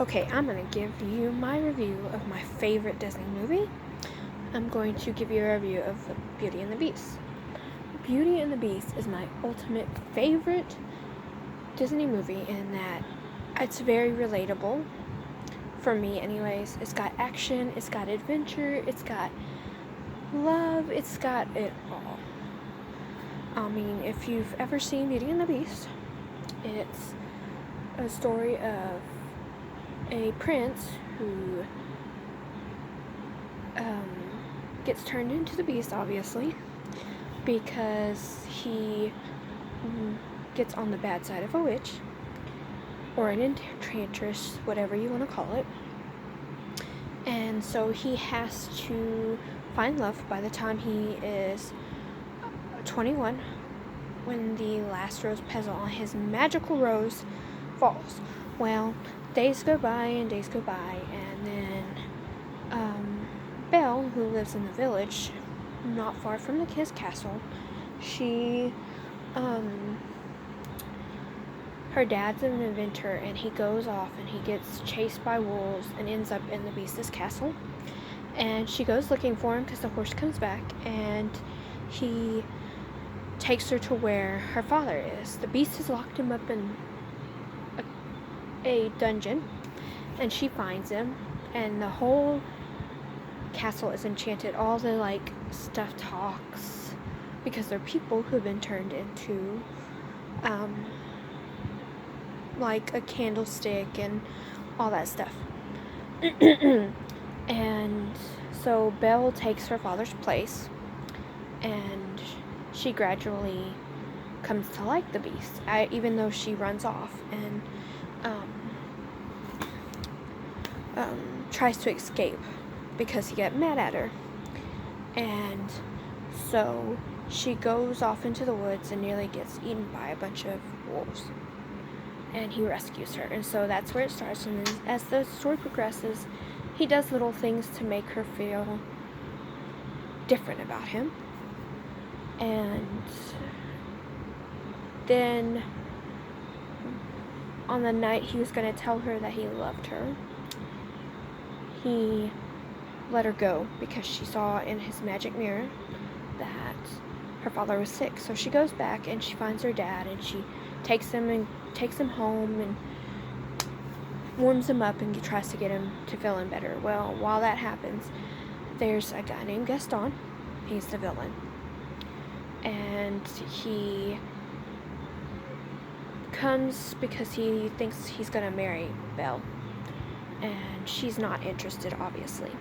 Okay, I'm going to give you my review of my favorite Disney movie. I'm going to give you a review of Beauty and the Beast. Beauty and the Beast is my ultimate favorite Disney movie in that it's very relatable, for me anyways. It's got action, it's got adventure, it's got love, it's got it all. I mean, if you've ever seen Beauty and the Beast, it's a story of a prince who gets turned into the Beast, obviously, because he gets on the bad side of a witch, or an enchantress, whatever you want to call it. And so he has to find love by the time he is 21, when the last rose petal on his magical rose falls. Well, days go by and days go by, and then Belle, who lives in the village not far from his castle, she her dad's an inventor, and he goes off and he gets chased by wolves and ends up in the Beast's castle. And she goes looking for him because the horse comes back, and he takes her to where her father is. The Beast has locked him up in a dungeon, and she finds him, and the whole castle is enchanted. All the stuff talks, because they're people who've been turned into like a candlestick and all that stuff. And so Belle takes her father's place, and she gradually comes to like the Beast, even though she runs off and tries to escape because he got mad at her. And so she goes off into the woods and nearly gets eaten by a bunch of wolves, and he rescues her. And so that's where it starts. And then as the story progresses, he does little things to make her feel different about him. And then on the night he was going to tell her that he loved her, he let her go because she saw in his magic mirror that her father was sick. So she goes back and she finds her dad, and she takes him home and warms him up and tries to get him to feeling better. Well, while that happens, there's a guy named Gaston. He's the villain, and he comes because he thinks he's gonna marry Belle, and she's not interested, obviously.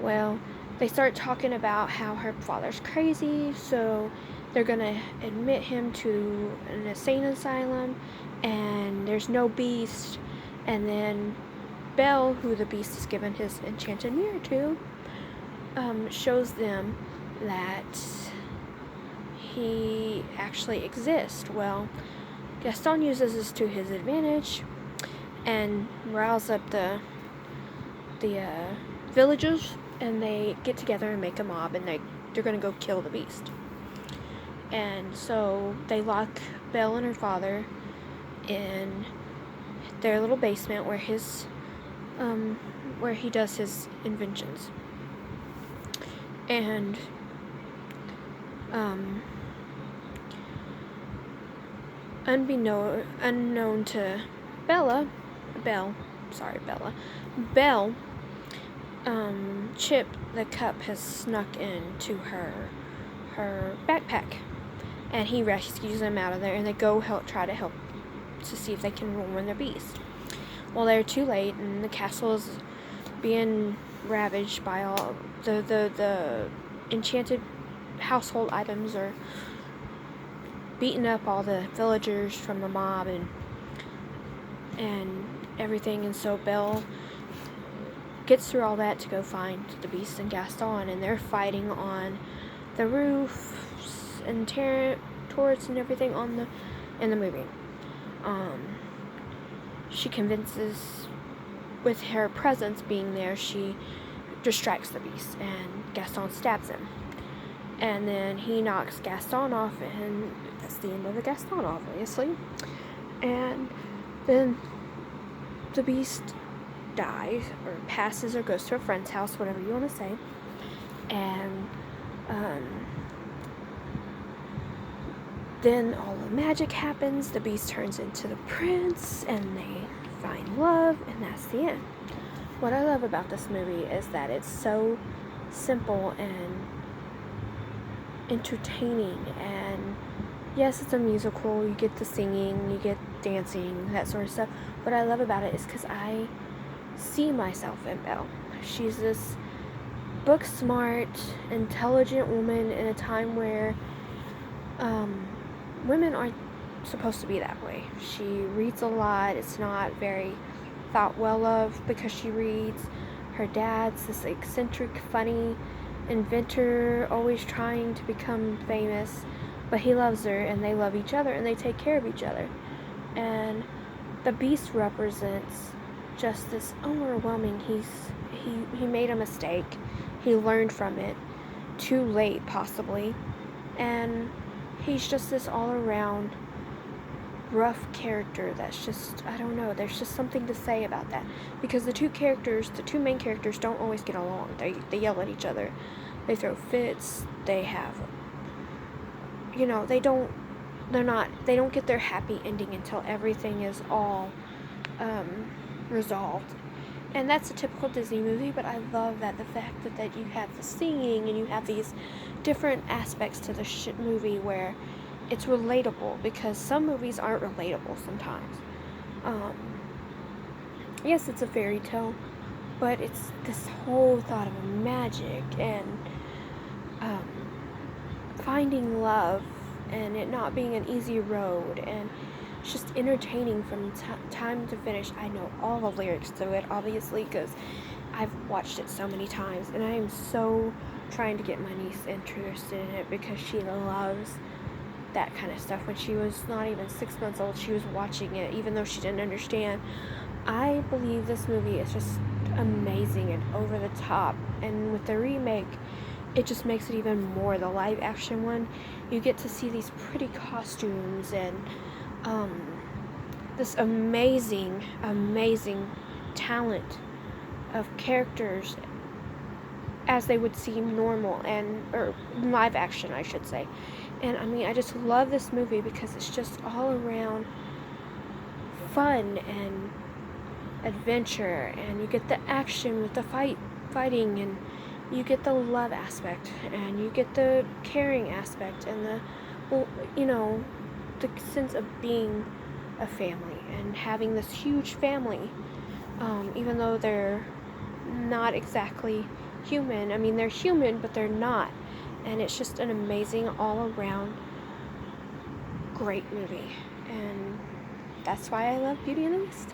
Well, they start talking about how her father's crazy, so they're gonna admit him to an insane asylum, and there's no Beast. And then Belle, who the Beast has given his enchanted mirror to, shows them that he actually exists. Well, Gaston uses this to his advantage and riles up the villagers, and they get together and make a mob, and they're going to go kill the Beast. And so they lock Belle and her father in their little basement where he does his inventions. And unknown to Belle, Chip the Cup has snuck into her backpack, and he rescues them out of there, and they go try to help to see if they can ruin the Beast. Well, they're too late, and the castle is being ravaged by all the enchanted household items are beating up all the villagers from the mob and everything. And so Belle gets through all that to go find the Beast and Gaston, and they're fighting on the roofs and turrets and everything in the movie. She convinces, with her presence being there, she distracts the Beast, and Gaston stabs him. And then he knocks Gaston off, and that's the end of the Gaston, obviously. And then the Beast dies or passes or goes to a friend's house, whatever you want to say, and then all the magic happens. The Beast turns into the prince, and they find love, and that's the end. What I love about this movie is that it's so simple and entertaining, and yes, it's a musical. You get the singing, you get dancing, that sort of stuff. What I love about it is because I see myself in Belle. She's this book smart, intelligent woman in a time where women aren't supposed to be that way. She reads a lot. It's not very thought well of because she reads. Her dad's this eccentric, funny inventor, always trying to become famous, but he loves her, and they love each other, and they take care of each other. And the Beast represents just this overwhelming. He made a mistake. He learned from it, too late possibly, and he's just this all-around rough character that's just, I don't know, there's just something to say about that, because the two main characters don't always get along. They yell at each other, they throw fits, they have, they don't get their happy ending until everything is all resolved. And that's a typical Disney movie, but I love that the fact that you have the singing and you have these different aspects to the movie where it's relatable, because some movies aren't relatable sometimes. Yes, it's a fairy tale, but it's this whole thought of magic and finding love and it not being an easy road, and it's just entertaining from time to finish. I know all the lyrics to it, obviously, because I've watched it so many times, and I am so trying to get my niece interested in it because she loves that kind of stuff. When she was not even 6 months old, she was watching it, even though she didn't understand. I believe this movie is just amazing and over the top, and with the remake, it just makes it even more. The live action one, you get to see these pretty costumes and this amazing talent of characters as they would seem normal or live action, I should say. And I mean, I just love this movie because it's just all around fun and adventure, and you get the action with the fighting, and you get the love aspect, and you get the caring aspect, and the sense of being a family and having this huge family, even though they're not exactly human. I mean, they're human, but they're not. And it's just an amazing all-around great movie, and that's why I love Beauty and the Beast.